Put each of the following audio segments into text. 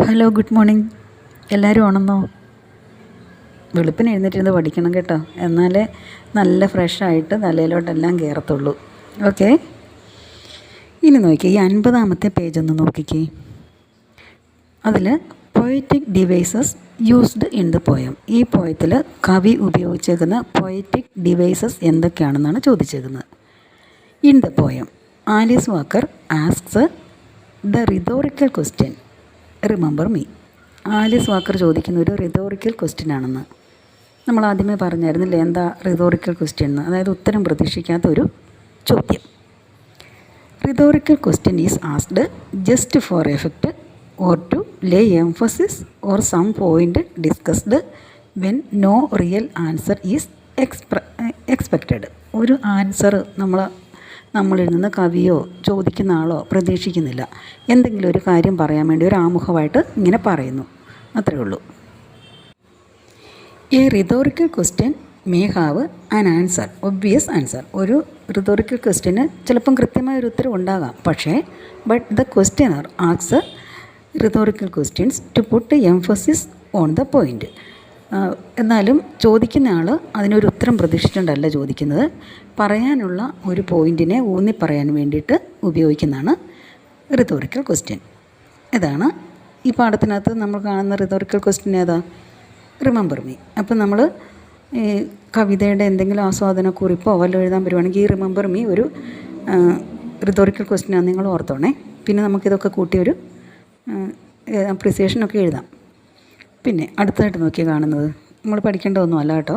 Hello, good morning. എല്ലാവരും ഉണർന്നോ? വെളുപ്പിന് എഴുന്നേറ്റിരുന്ന് പഠിക്കണം കേട്ടോ, എന്നാലേ നല്ല ഫ്രഷായിട്ട് തലയിലോട്ടെല്ലാം കയറത്തുള്ളൂ. ഓക്കെ, ഇനി നോക്കി ഈ 50-ാമത്തെ പേജൊന്ന് നോക്കിക്കേ. അതിൽ poetic devices used in the poem. ഈ പോയത്തിൽ കവി ഉപയോഗിച്ചേക്കുന്ന പൊയറ്റിക് ഡിവൈസസ് എന്തൊക്കെയാണെന്നാണ് ചോദിച്ചേക്കുന്നത്. In the poem Alice Walker asks the rhetorical question remember me. Alice Walker ചോദിക്കുന്ന ഒരു റിതോറിക്കൽ ക്വസ്റ്റ്യൻ ആണെന്ന് നമ്മൾ ആദ്യമേ പറഞ്ഞായിരുന്നില്ലേ. എന്താ റിതോറിക്കൽ ക്വസ്റ്റ്യൻ എന്ന്? അതായത് ഉത്തരം പ്രതീക്ഷിക്കാത്ത ഒരു ചോദ്യം. Rhetorical question is asked just for effect or to lay emphasis or some point discussed when no real answer is expected. ഒരു ആൻസർ നമ്മളിൽ നിന്ന് കവിയോ ചോദിക്കുന്ന ആളോ പ്രതീക്ഷിക്കുന്നില്ല. എന്തെങ്കിലും ഒരു കാര്യം പറയാൻ വേണ്ടി ഒരു ആമുഖമായിട്ട് ഇങ്ങനെ പറയുന്നു, അത്രയേ ഉള്ളൂ. A rhetorical question may have an answer, obvious answer. ഒരു റിതോറിക്കൽ ക്വസ്റ്റ്യന് ചിലപ്പം കൃത്യമായൊരു ഉത്തരം ഉണ്ടാകാം, പക്ഷേ but the questioner asks rhetorical questions to put emphasis on the point. എന്നാലും ചോദിക്കുന്ന ആൾ അതിനൊരു ഉത്തരം പ്രതീക്ഷിച്ചുകൊണ്ടല്ല ചോദിക്കുന്നത്, പറയാനുള്ള ഒരു പോയിൻറ്റിനെ ഊന്നി പറയാൻ വേണ്ടിയിട്ട് ഉപയോഗിക്കുന്നതാണ് റിതോറിക്കൽ ക്വസ്റ്റ്യൻ. ഇതാണ് ഈ പാഠത്തിനകത്ത് നമ്മൾ കാണുന്ന റിതോറിക്കൽ ക്വസ്റ്റ്യൻ. ഏതാ? Remember me. അപ്പം നമ്മൾ ഈ കവിതയുടെ എന്തെങ്കിലും ആസ്വാദനക്കുറിപ്പോ വല്ലതും എഴുതാൻ പറ്റുവാണെങ്കിൽ ഈ റിമെമ്പർ മീ ഒരു റിതോറിക്കൽ ക്വസ്റ്റ്യനാണ്, നിങ്ങൾ ഓർത്തോണേ. പിന്നെ നമുക്കിതൊക്കെ കൂട്ടിയൊരു അപ്രിസിയേഷനൊക്കെ എഴുതാം. പിന്നെ അടുത്തതായിട്ട് നോക്കി കാണുന്നത് നമ്മൾ പഠിക്കേണ്ട ഒന്നും അല്ല കേട്ടോ.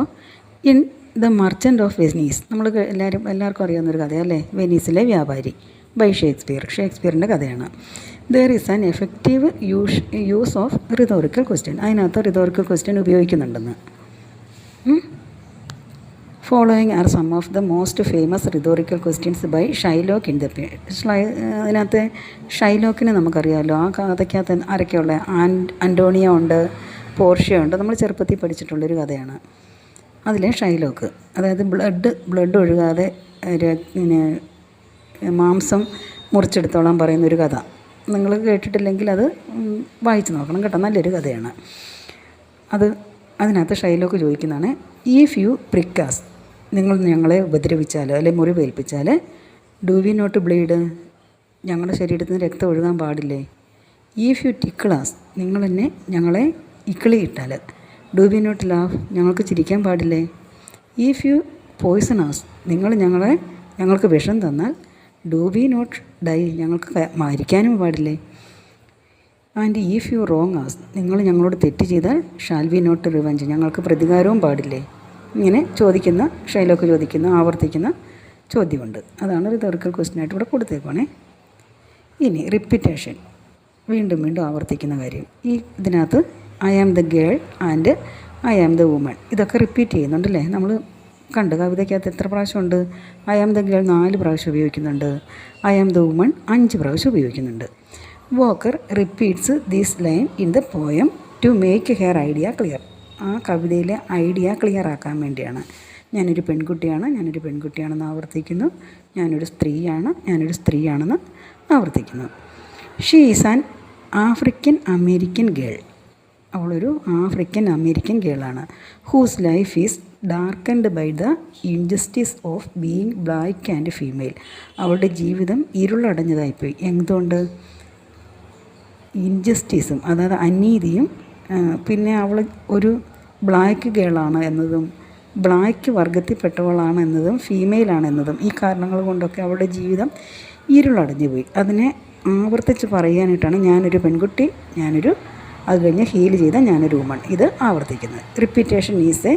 In the merchant of Venice, നമ്മൾ എല്ലാവർക്കും അറിയാവുന്നൊരു കഥയല്ലേ, വെനീസിലെ വ്യാപാരി, ബൈ ഷേക്സ്പിയറിൻ്റെ കഥയാണ്. There is an effective use of rhetorical question. അതിനകത്ത് റിതോറിക്കൽ ക്വസ്റ്റ്യൻ ഉപയോഗിക്കുന്നുണ്ടെന്ന്. Following are some of the most famous rhetorical questions by Shylock in the അതിനകത്ത് ഷൈലോക്കിനെ നമുക്കറിയാമല്ലോ. ആ കഥയ്ക്കകത്ത് ആരൊക്കെയുള്ള? അന്റോണിയ ഉണ്ട്, പോർഷ്യ ഉണ്ട്. നമ്മൾ ചെറുപ്പത്തിൽ പഠിച്ചിട്ടുള്ളൊരു കഥയാണ്. അതിലെ ഷൈലോക്ക്, അതായത് ബ്ലഡ് ഒഴുകാതെ പിന്നെ മാംസം മുറിച്ചെടുത്തോളാൻ പറയുന്നൊരു കഥ. നിങ്ങൾ കേട്ടിട്ടില്ലെങ്കിൽ അത് വായിച്ച് നോക്കണം കേട്ടോ, നല്ലൊരു കഥയാണ് അത്. അതിനകത്ത് ഷൈലോക്ക് ചോദിക്കുന്നതാണ്, ഇഫ് യു പ്രിക്കാസ്, നിങ്ങൾ ഞങ്ങളെ ഉപദ്രവിച്ചാൽ അല്ലെങ്കിൽ മുറിവേൽപ്പിച്ചാൽ, ഡു വി നോട്ട് ബ്ലീഡ്, ഞങ്ങളുടെ ശരീരത്തിൽ നിന്ന് രക്തം ഒഴുകാൻ പാടില്ലേ? ഇഫ് യു ടിക്കിളാസ്, ഞങ്ങളെ ഇക്കിളിയിട്ടാൽ, ഡു വി നോട്ട് ലാഫ്, ഞങ്ങൾക്ക് ചിരിക്കാൻ പാടില്ലേ? ഇഫ് യു പോയ്സണാസ്, ഞങ്ങൾക്ക് വിഷം തന്നാൽ, ഡു വി നോട്ട് ഡൈ, ഞങ്ങൾക്ക് മരിക്കാനും പാടില്ലേ? And if you wrong as, നിങ്ങൾ ഞങ്ങളോട് തെറ്റ് ചെയ്താൽ, ഷാൽ വി നോട്ട് റിവഞ്ച്, ഞങ്ങൾക്ക് പ്രതികാരവും പാടില്ലേ? ഇങ്ങനെ ഷൈലോക്ക് ആവർത്തിക്കുന്ന ചോദ്യമുണ്ട്. അതാണ് റിതോറിക്കൽ ക്വസ്റ്റ്യനായിട്ട് ഇവിടെ കൊടുത്തേക്കുവാണേ. ഇനി റിപ്പീറ്റേഷൻ, വീണ്ടും ആവർത്തിക്കുന്ന കാര്യം. ഇതിനകത്ത് I am the girl and I am the woman, ഇതൊക്കെ റിപ്പീറ്റ് ചെയ്യുന്നുണ്ടല്ലേ. നമ്മൾ കണ്ട് കവിതയ്ക്കകത്ത് എത്ര പ്രാവശ്യമുണ്ട്? ഐ ആം ദ ഗേൾ 4 പ്രാവശ്യം ഉപയോഗിക്കുന്നുണ്ട്, ഐ ആം ദ വുമൺ 5 പ്രാവശ്യം ഉപയോഗിക്കുന്നുണ്ട്. Walker repeats this line in the poem to make her idea clear. ആ കവിതയിലെ ഐഡിയ ക്ലിയർ ആക്കാൻ വേണ്ടിയാണ്. ഞാനൊരു പെൺകുട്ടിയാണെന്ന് ആവർത്തിക്കുന്നു, ഞാനൊരു സ്ത്രീയാണെന്ന് ആവർത്തിക്കുന്നു. She is an African American girl, അവളൊരു ആഫ്രിക്കൻ അമേരിക്കൻ ഗേളാണ്. Whose life is darkened by the injustice of being black and female, അവളുടെ ജീവിതം ഇരുളടഞ്ഞതായിപ്പോയി. എന്തുകൊണ്ട്? ഇൻജസ്റ്റിസും, അതായത് അനീതിയും, പിന്നെ അവൾ ഒരു ബ്ലാക്ക് ഗേളാണ് എന്നതും, ബ്ലാക്ക് വർഗത്തിൽപ്പെട്ടവളാണ് എന്നതും, ഫീമെയിലാണ് എന്നതും, ഈ കാരണങ്ങൾ കൊണ്ടൊക്കെ അവളുടെ ജീവിതം ഇരുളടഞ്ഞു പോയി. അതിനെ ആവർത്തിച്ച് പറയാനായിട്ടാണ് ഞാനൊരു പെൺകുട്ടി, അത് കഴിഞ്ഞ് ഹീൽ ചെയ്ത ഞാനൊരു വുമൺ, ഇത് ആവർത്തിക്കുന്നത്. Repetition is a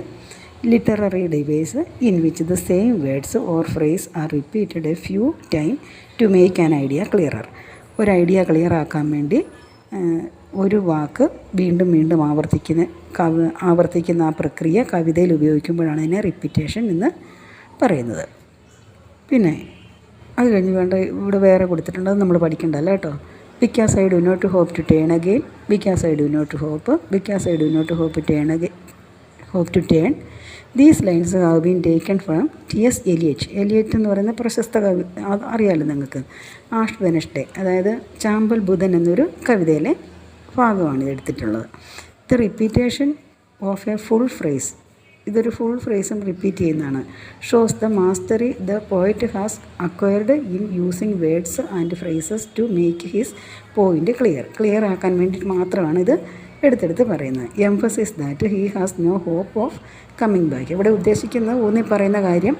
literary device in which the same words or phrase are repeated a few time to make an idea clearer. ഒരു ഐഡിയ ക്ലിയർ ആക്കാൻ വേണ്ടി ഒരു വാക്ക് വീണ്ടും ആവർത്തിക്കുന്ന ആ പ്രക്രിയ കവിതയിൽ ഉപയോഗിക്കുമ്പോഴാണ് അതിനെ റിപ്പീറ്റേഷൻ എന്ന് പറയുന്നത്. പിന്നെ അത് കഴിഞ്ഞ് ഇവിടെ വേറെ കൊടുത്തിട്ടുണ്ട്, അത് നമ്മൾ പഠിക്കേണ്ടതല്ല കേട്ടോ. Because I do not hope to turn again, because I do not hope to turn. These lines have been taken from T S. Eliot എന്ന് പറയുന്ന പ്രശസ്ത കവി, അറിയാമല്ലോ നിങ്ങൾക്ക്. ആഷ് വെനസ്ഡേ, അതായത് ചാമ്പൽ ബുധൻ എന്നൊരു കവിതയിലെ ഭാഗമാണ് ഇത് എടുത്തിട്ടുള്ളത്. The repetition of a full phrase, ഇതൊരു ഫുൾ ഫ്രേസും റിപ്പീറ്റ് ചെയ്യുന്നതാണ്. Shows the mastery the poet has acquired in using words and phrases to make his point clear ആക്കാൻ വേണ്ടിയിട്ട് മാത്രമാണ് ഇത് എടുത്തെടുത്ത് പറയുന്നത്. Emphasis that he has no hope of coming back. ഇവിടെ ഉദ്ദേശിക്കുന്ന ഊന്നി പറയുന്ന കാര്യം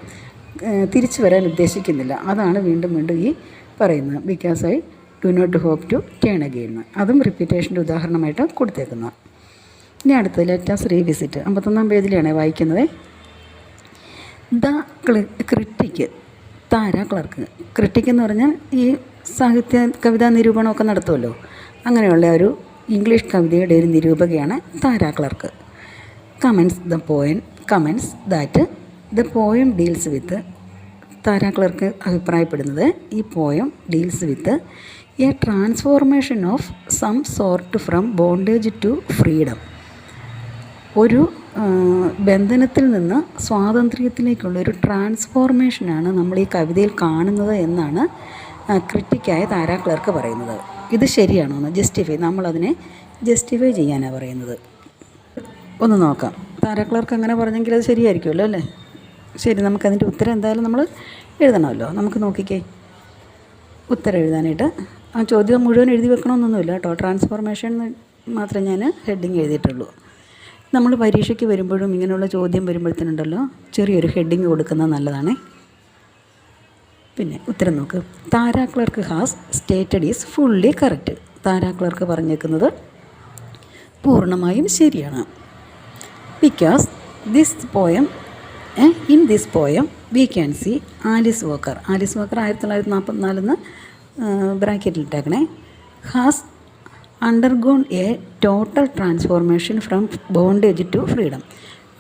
തിരിച്ചു വരാൻ ഉദ്ദേശിക്കുന്നില്ല, അതാണ് വീണ്ടും വീണ്ടും ഈ പറയുന്നത്. Because I do not hope to turn again, അതും റിപ്പീറ്റേഷൻ്റെ ഉദാഹരണമായിട്ട് കൊടുത്തേക്കുന്നത്. ഇനി അടുത്തത് ലെറ്റസ് റീവിസിറ്റ്. 51-ാം പേജിലാണ് വായിക്കുന്നത്. The critic, Tara Clerk. Critic എന്ന് പറഞ്ഞാൽ ഈ സാഹിത്യ കവിതാ നിരൂപണമൊക്കെ നടത്തുമല്ലോ, അങ്ങനെയുള്ള ഒരു ഇംഗ്ലീഷ് കവിതയുടെ ഒരു നിരൂപകയാണ് Tara Clark. Comments that the poem deals with, Tara Clark അഭിപ്രായപ്പെടുന്നത് ഈ poem deals with a transformation of some sort from bondage to freedom. ഒരു ബന്ധനത്തിൽ നിന്ന് സ്വാതന്ത്ര്യത്തിലേക്കുള്ള ഒരു ട്രാൻസ്ഫോർമേഷനാണ് നമ്മൾ ഈ കവിതയിൽ കാണുന്നത് എന്നാണ് ക്രിട്ടിക്കായ താര ക്ലർക്ക് പറയുന്നത്. ഇത് ശരിയാണോ എന്ന് നമ്മളതിനെ ജസ്റ്റിഫൈ ചെയ്യാനാണ് പറയുന്നത്. ഒന്ന് നോക്കാം. താര ക്ലർക്ക് അങ്ങനെ പറഞ്ഞെങ്കിൽ അത് ശരിയായിരിക്കുമല്ലോ അല്ലേ? ശരി, നമുക്കതിൻ്റെ ഉത്തരം എന്തായാലും നമ്മൾ എഴുതണമല്ലോ. നമുക്ക് നോക്കിക്കേ, ഉത്തരം എഴുതാനായിട്ട് ആ ചോദ്യം മുഴുവൻ എഴുതി വെക്കണമെന്നൊന്നുമില്ല കേട്ടോ. ട്രാൻസ്ഫോർമേഷൻ മാത്രമേ ഞാൻ ഹെഡിങ് എഴുതിയിട്ടുള്ളൂ. നമ്മൾ പരീക്ഷയ്ക്ക് വരുമ്പോഴും ഇങ്ങനെയുള്ള ചോദ്യം വരുമ്പോഴത്തേനുണ്ടല്ലോ ചെറിയൊരു ഹെഡിങ് കൊടുക്കുന്നത് നല്ലതാണ്. പിന്നെ ഉത്തരം നോക്ക്. Tara Clark has stated is fully correct. Tara Clark പറഞ്ഞേക്കുന്നത് പൂർണ്ണമായും ശരിയാണ്. Because in this poem we can see Alice Walker 1944 ബ്രാക്കറ്റിലിട്ടേക്കണേ, has undergone a total transformation from bondage to freedom.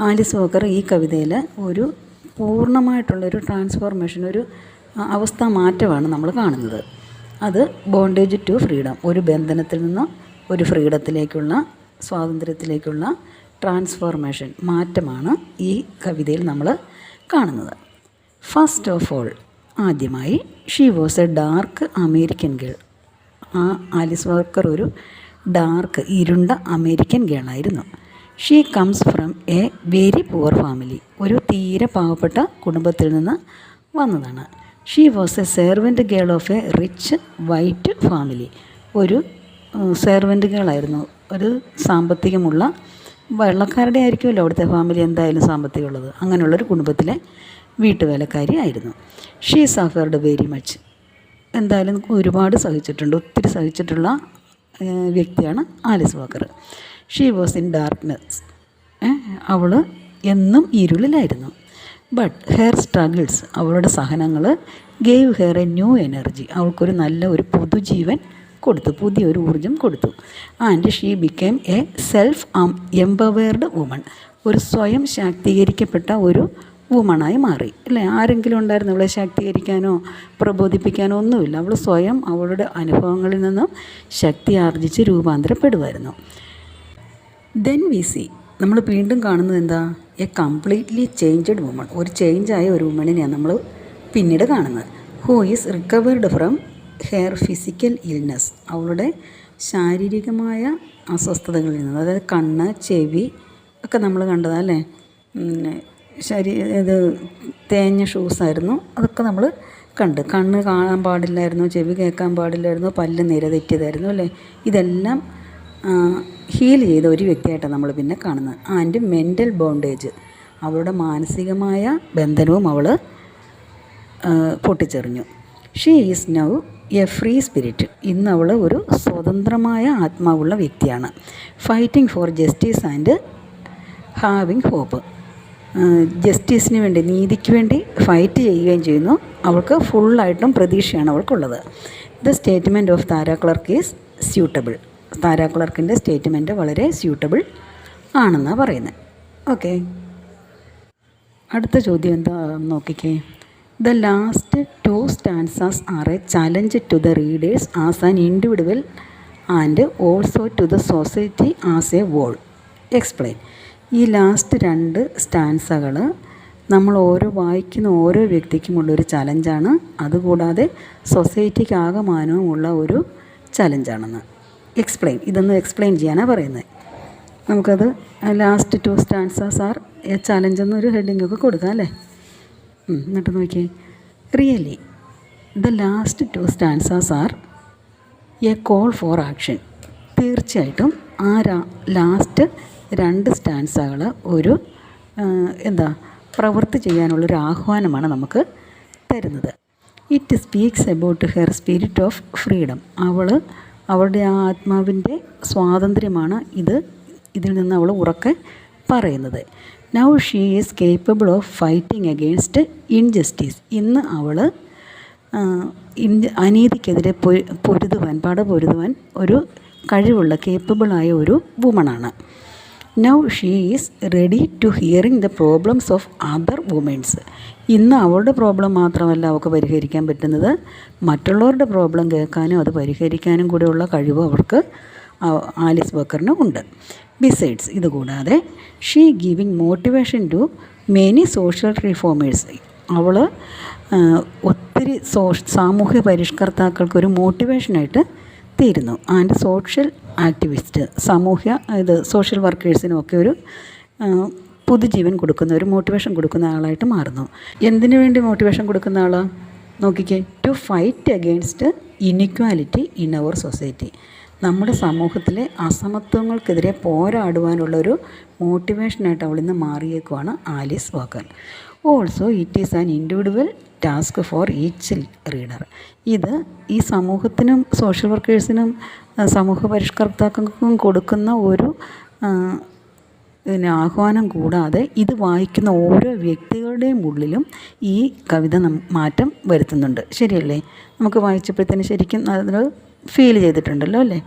Alice Walker ഈ കവിതയിൽ ഒരു പൂർണ്ണമായിട്ടുള്ളൊരു ട്രാൻസ്ഫോർമേഷൻ, ഒരു അവസ്ഥാ മാറ്റമാണ് നമ്മൾ കാണുന്നത്. അത് ബോണ്ടേജ് ടു ഫ്രീഡം, ഒരു ബന്ധനത്തിൽ നിന്ന് ഒരു ഫ്രീഡത്തിലേക്കുള്ള, സ്വാതന്ത്ര്യത്തിലേക്കുള്ള ട്രാൻസ്ഫോർമേഷൻ, മാറ്റമാണ് ഈ കവിതയിൽ നമ്മൾ കാണുന്നത്. ഫസ്റ്റ് ഓഫ് ഓൾ, ആദ്യമായി she was a dark American girl. ആ ആലിസ് വാക്കർ ഒരു ഡാർക്ക്, ഇരുണ്ട അമേരിക്കൻ ഗേളായിരുന്നു. She comes from a very poor family. ഒരു തീരെ പാവപ്പെട്ട കുടുംബത്തിൽ നിന്ന് വന്നതാണ്. She was a servant girl of a rich white family. ഒരു സെർവൻറ്റ് ഗേളായിരുന്നു, ഒരു സാമ്പത്തികമുള്ള, വെള്ളക്കാരുടെ ആയിരിക്കുമല്ലോ അവിടുത്തെ ഫാമിലി എന്തായാലും സാമ്പത്തികമുള്ളത്, അങ്ങനെയുള്ളൊരു കുടുംബത്തിലെ വീട്ടുവേലക്കാരി ആയിരുന്നു. She suffered very much. എന്തായാലും ഒരുപാട് സഹിച്ചിട്ടുണ്ട്, ഒത്തിരി സഹിച്ചിട്ടുള്ള വ്യക്തിയാണ് Alice walker. She was in darkness. അവൾ എന്നും ഇരുളിലായിരുന്നു. ബട്ട് ഹെയർ സ്ട്രഗിൾസ്, അവളുടെ സഹനങ്ങൾ, gave hair A new energy, അവൾക്കൊരു നല്ല ഒരു പുതുജീവൻ കൊടുത്തു, പുതിയൊരു ഊർജം കൊടുത്തു. And she became A self empowered woman. ഒരു സ്വയം ശാക്തീകരിക്കപ്പെട്ട ഒരു വുമണായി മാറി അല്ലേ? ആരെങ്കിലും ഉണ്ടായിരുന്നു അവളെ ശാക്തീകരിക്കാനോ പ്രബോധിപ്പിക്കാനോ ഒന്നുമില്ല. അവൾ സ്വയം അവളുടെ അനുഭവങ്ങളിൽ നിന്നും ശക്തി ആർജിച്ച് രൂപാന്തരപ്പെടുമായിരുന്നു. ദെൻ വി സി, നമ്മൾ വീണ്ടും കാണുന്നത് എന്താ? A completely changed woman. ഒരു ചേഞ്ചായ ഒരു വുമണിനെയാണ് നമ്മൾ പിന്നീട് കാണുന്നത്. Who is recovered from hair physical illness. അവളുടെ ശാരീരികമായ അസ്വസ്ഥതകളിൽ നിന്ന്, അതായത് കണ്ണ്, ചെവി ഒക്കെ നമ്മൾ കണ്ടതല്ലേ, ഇത് തേഞ്ഞ ഷൂസായിരുന്നു, അതൊക്കെ നമ്മൾ കണ്ണ് കാണാൻ പാടില്ലായിരുന്നു, ചെവി കേൾക്കാൻ പാടില്ലായിരുന്നു, പല്ല് നിരതെറ്റിയതായിരുന്നു അല്ലേ? ഇതെല്ലാം ഹീൽ ചെയ്ത ഒരു വ്യക്തിയായിട്ടാണ് നമ്മൾ പിന്നെ കാണുന്നത്. ആൻഡ് മെൻ്റൽ ബോണ്ടേജ്, അവളുടെ മാനസികമായ ബന്ധനവും അവൾ പൊട്ടിച്ചെറിഞ്ഞു. She is now a free spirit. ഇന്ന് അവൾ ഒരു സ്വതന്ത്രമായ ആത്മാവുള്ള വ്യക്തിയാണ്. Fighting for justice and having hope. ജസ്റ്റിസിന് വേണ്ടി, നീതിക്ക് വേണ്ടി ഫൈറ്റ് ചെയ്യുകയും ചെയ്യുന്നു. അവൾക്ക് ഫുള്ളായിട്ടും പ്രതീക്ഷയാണ് അവൾക്കുള്ളത്. The statement of Tara Clark is suitable. Tara ക്ലർക്കിൻ്റെ സ്റ്റേറ്റ്മെൻറ്റ് വളരെ സ്യൂട്ടബിൾ ആണെന്നാണ് പറയുന്നത്. ഓക്കെ, അടുത്ത ചോദ്യം എന്താ നോക്കിക്കേ. The last 2 stanzas are a challenge to the readers as an individual and also to the society as a whole. Explain. ഈ last 2 സ്റ്റാൻസകൾ നമ്മൾ വായിക്കുന്ന ഓരോ വ്യക്തിക്കുമുള്ളൊരു ചലഞ്ചാണ്, അതുകൂടാതെ സൊസൈറ്റിക്ക് ആകമാനവുമുള്ള ഒരു ചലഞ്ചാണെന്ന്. എക്സ്പ്ലെയിൻ, ഇതൊന്ന് എക്സ്പ്ലെയിൻ ചെയ്യാനാണ് പറയുന്നത്. നമുക്കത് last 2 stanzas are a challenge എന്നൊരു ഹെഡിങ്ങൊക്കെ കൊടുക്കാം അല്ലേ. എന്നിട്ട് നോക്കിയേ, really the last 2 stanzas are a call for action. തീർച്ചയായിട്ടും ആ ലാസ്റ്റ് 2 സ്റ്റാൻസകൾ ഒരു പ്രവൃത്തി ചെയ്യാനുള്ളൊരു ആഹ്വാനമാണ് നമുക്ക് തരുന്നത്. It speaks about her spirit of freedom. അവളുടെ ആ ആത്മാവിൻ്റെ സ്വാതന്ത്ര്യമാണ് ഇതിൽ നിന്ന് അവൾ ഉറക്കെ പറയുന്നത്. Now she is capable of fighting against injustice. ഇന്ന് അവൾ അനീതിക്കെതിരെ പൊരുതുവാൻ ഒരു കഴിവുള്ള കേപ്പബിളായ ഒരു വുമണാണ്. Now she is ready to hearing the problems of other womens. ഇന്ന് അവളുടെ പ്രോബ്ലം മാത്രമല്ല അവൾക്ക് പരിഹരിക്കാൻ പറ്റുന്നത്, മറ്റുള്ളവരുടെ പ്രോബ്ലം കേൾക്കാനും അത് പരിഹരിക്കാനും കൂടെയുള്ള കഴിവ് അവൾക്ക് ആലിസ് ബക്കറിന് ഉണ്ട്. ബിസൈഡ്സ്, ഇതുകൂടാതെ she giving motivation to many social reformers. അവൾ ഒത്തിരി സാമൂഹ്യ പരിഷ്കർത്താക്കൾക്കൊരു മോട്ടിവേഷനായിട്ട് തീരുന്നു. ആൻഡ് സോഷ്യൽ ആക്ടിവിസ്റ്റ്, സോഷ്യൽ വർക്കേഴ്സിനുമൊക്കെ ഒരു പുതുജീവൻ കൊടുക്കുന്ന, ഒരു മോട്ടിവേഷൻ കൊടുക്കുന്ന ആളായിട്ട് മാറുന്നു. എന്തിനു വേണ്ടി മോട്ടിവേഷൻ കൊടുക്കുന്ന ആളാണ് നോക്കിക്കേ? To fight against inequality in our society. നമ്മുടെ സമൂഹത്തിലെ അസമത്വങ്ങൾക്കെതിരെ പോരാടുവാനുള്ളൊരു മോട്ടിവേഷനായിട്ട് അവളിന്ന് മാറിയേക്കുവാണ് Alice Walker. Also it is an individual task for each reader. ഇത് ഈ സമൂഹത്തിനും സോഷ്യൽ വർക്കേഴ്സിനും സമൂഹ പരിഷ്കർത്താക്കൾക്കും കൊടുക്കുന്ന ഒരു ആഹ്വാനം കൂടാതെ ഇത് വായിക്കുന്ന ഓരോ വ്യക്തികളുടെയും ഉള്ളിലും ഈ കവിത മാറ്റം വരുത്തുന്നുണ്ട്. ശരിയല്ലേ? നമുക്ക് വായിച്ചപ്പോഴത്തേന് ശരിക്കും അത് ഫീൽ ചെയ്തിട്ടുണ്ടല്ലോ അല്ലേ?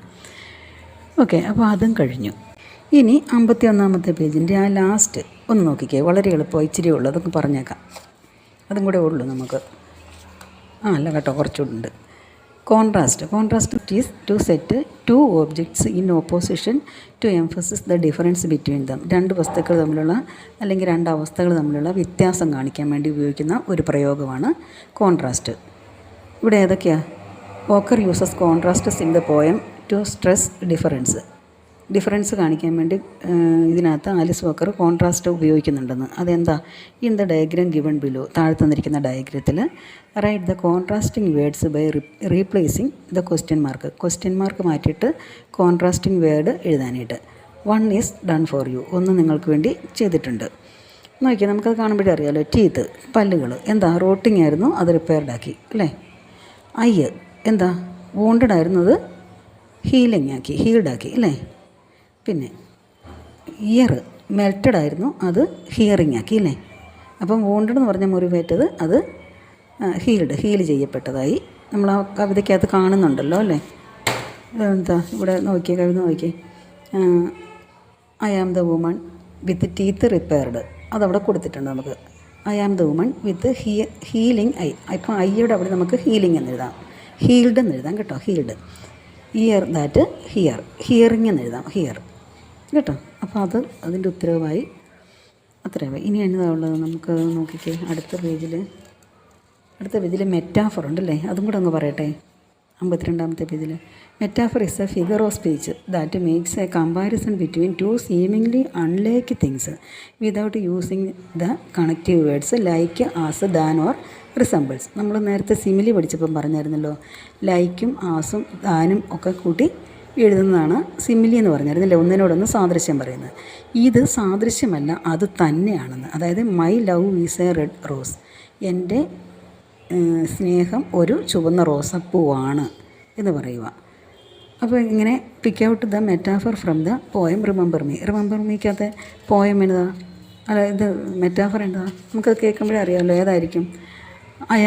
ഓക്കെ, അപ്പോൾ അതും കഴിഞ്ഞു. ഇനി 51-ാമത്തെ പേജിൻ്റെ ആ ലാസ്റ്റ് ഒന്ന് നോക്കിക്കേ. വളരെ എളുപ്പമായി, ഇച്ചിരി ഉള്ളൂ, അതൊക്കെ പറഞ്ഞേക്കാം. അതും കൂടെ ഉള്ളൂ നമുക്ക്. അല്ല കേട്ടോ, കുറച്ചുകൂടുണ്ട്. Contrast is to set 2 objects in opposition to emphasis the difference between them. 2 വസ്തുക്കൾ തമ്മിലുള്ള അല്ലെങ്കിൽ 2 അവസ്ഥകൾ തമ്മിലുള്ള വ്യത്യാസം കാണിക്കാൻ വേണ്ടി ഉപയോഗിക്കുന്ന ഒരു പ്രയോഗമാണ് കോൺട്രാസ്റ്റ്. ഇവിടെ ഏതൊക്കെയാണ്? Walker uses contrasts in the poem to stress difference കാണിക്കാൻ വേണ്ടി ഇതിനകത്ത് ആലിസ് വോക്കർ കോൺട്രാസ്റ്റ് ഉപയോഗിക്കുന്നുണ്ടെന്ന്. അതെന്താ? In the diagram given below, താഴെ തന്നിരിക്കുന്ന ഡയഗ്രത്തിൽ write the contrasting words by replacing the question mark മാറ്റിയിട്ട് കോൺട്രാസ്റ്റിംഗ് വേർഡ് എഴുതാനായിട്ട്. 1 ഈസ് ഡൺ ഫോർ യു, ഒന്ന് നിങ്ങൾക്ക് വേണ്ടി ചെയ്തിട്ടുണ്ട്. നോക്കിയാൽ നമുക്കത് കാണുമ്പോഴേ അറിയാമല്ലോ. ടീത്ത്, പല്ലുകൾ, എന്താ? റോട്ടിംഗ് ആയിരുന്നു, അത് റിപ്പയർഡ് ആക്കി അല്ലേ. ഐ എന്താ? വൂണ്ടഡ് ആയിരുന്നു, അത് ഹീൽഡാക്കി അല്ലേ. പിന്നെ ഇയർ മെൽറ്റഡ് ആയിരുന്നു, അത് ഹിയറിംഗ് ആക്കി അല്ലേ. അപ്പം വൂണ്ടഡ് എന്ന് പറഞ്ഞ മുറിവേറ്റത് അത് ഹീൽ ചെയ്യപ്പെട്ടതായി നമ്മൾ ആ കവിതയ്ക്കകത്ത് കാണുന്നുണ്ടല്ലോ അല്ലേ. എന്താ ഇവിടെ നോക്കിയേ, കവിത നോക്കിയേ. I am the woman with teeth repaired, അതവിടെ കൊടുത്തിട്ടുണ്ട് നമുക്ക്. I am the woman with healing eye. ഇപ്പം ഐയുടെ അവിടെ നമുക്ക് ഹീലിംഗ് എന്നെഴുതാം, ഹീൽഡ് എന്നെഴുതാം കേട്ടോ. ഹീൽഡ്. ഇയർ ദാറ്റ് ഹിയറിംഗ് എന്നെഴുതാം, ഹിയർ കേട്ടോ. അപ്പോൾ അതിൻ്റെ ഉത്തരവായി അത്രയായി. ഇനി എന്നതാ ഉള്ളത് നമുക്ക് നോക്കിക്കേ. അടുത്ത പേജിൽ മെറ്റാഫർ ഉണ്ടല്ലേ, അതും കൂടെ അങ്ങ് പറയട്ടെ. 52-ാമത്തെ പേജിൽ metaphor is A figure of speech that makes A comparison between 2 seemingly unlike things without using the connective words like, as, than or resembles. നമ്മൾ നേരത്തെ സിമിലി പഠിച്ചപ്പം പറഞ്ഞായിരുന്നല്ലോ, ലൈക്കും ആസും ദാനും ഒക്കെ കൂട്ടി എഴുതുന്നതാണ് സിമിലി എന്ന് പറഞ്ഞായിരുന്നില്ലേ, ഒന്നിനോടൊന്ന് സാദൃശ്യം പറയുന്നത്. ഇത് സാദൃശ്യമല്ല, അത് തന്നെയാണെന്ന്. അതായത് my love is a red rose, എൻ്റെ സ്നേഹം ഒരു ചുവന്ന റോസപ്പൂവാണ് എന്ന് പറയുക. അപ്പോൾ ഇങ്ങനെ pick out the metaphor from the poem remember മീക്കകത്തെ പോയം എന്നതാ, അല്ല ഇത് മെറ്റാഫർ എന്നതാ, നമുക്കത് കേൾക്കുമ്പോഴേ അറിയാമല്ലോ ഏതായിരിക്കും. I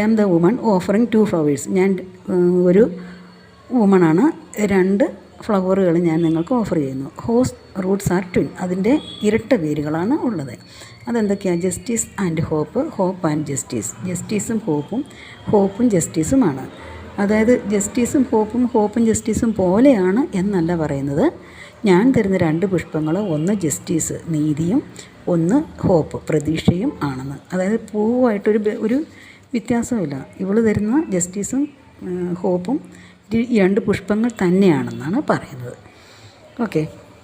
am the woman offering 2 flowers. ഞാൻ ഒരു വുമണാണ്, 2 ഫ്ലവറുകൾ ഞാൻ നിങ്ങൾക്ക് ഓഫർ ചെയ്യുന്നു. ഹോസ് റൂട്ട്സ് ആർ ട്വിൻ, അതിൻ്റെ ഇരട്ട വേരുകളാണ് ഉള്ളത്. അതെന്തൊക്കെയാണ്? Justice and hope and justice. ജസ്റ്റിസും ഹോപ്പും ജസ്റ്റിസുമാണ്. അതായത് ജസ്റ്റിസും ഹോപ്പും ജസ്റ്റിസും പോലെയാണ് എന്നല്ല പറയുന്നത്. ഞാൻ തരുന്ന 2 പുഷ്പങ്ങൾ, ഒന്ന് ജസ്റ്റിസ് നീതിയും, ഒന്ന് ഹോപ്പ് പ്രതീക്ഷയും ആണെന്ന്. അതായത് പൂവായിട്ടൊരു വ്യത്യാസമില്ല. ഇവൾ തരുന്ന ജസ്റ്റിസും ഹോപ്പും ഈ രണ്ട് പുഷ്പങ്ങൾ തന്നെയാണെന്നാണ് പറയുന്നത്. ഓക്കെ,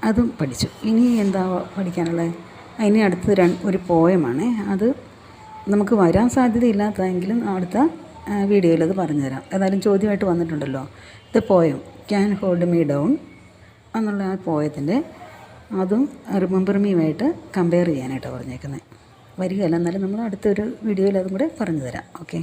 അതും പഠിച്ചു. ഇനി എന്താ പഠിക്കാനുള്ളത്? ഇനി അടുത്ത് ഒരു പോയമാണ്. അത് നമുക്ക് വരാൻ സാധ്യതയില്ലാത്തതെങ്കിലും അടുത്ത വീഡിയോയിൽ അത് പറഞ്ഞുതരാം. ഏതായാലും ചോദ്യമായിട്ട് വന്നിട്ടുണ്ടല്ലോ. The poem can hold me down എന്നുള്ള ആ പോയത്തിൻ്റെ അതും റിമെമ്പർ മീയുമായിട്ട് കമ്പയർ ചെയ്യാനായിട്ടാണ് പറഞ്ഞേക്കുന്നത്. വരികയല്ല, എന്നാലും നമ്മൾ അടുത്തൊരു വീഡിയോയിൽ അതും കൂടെ പറഞ്ഞു തരാം. ഓക്കെ.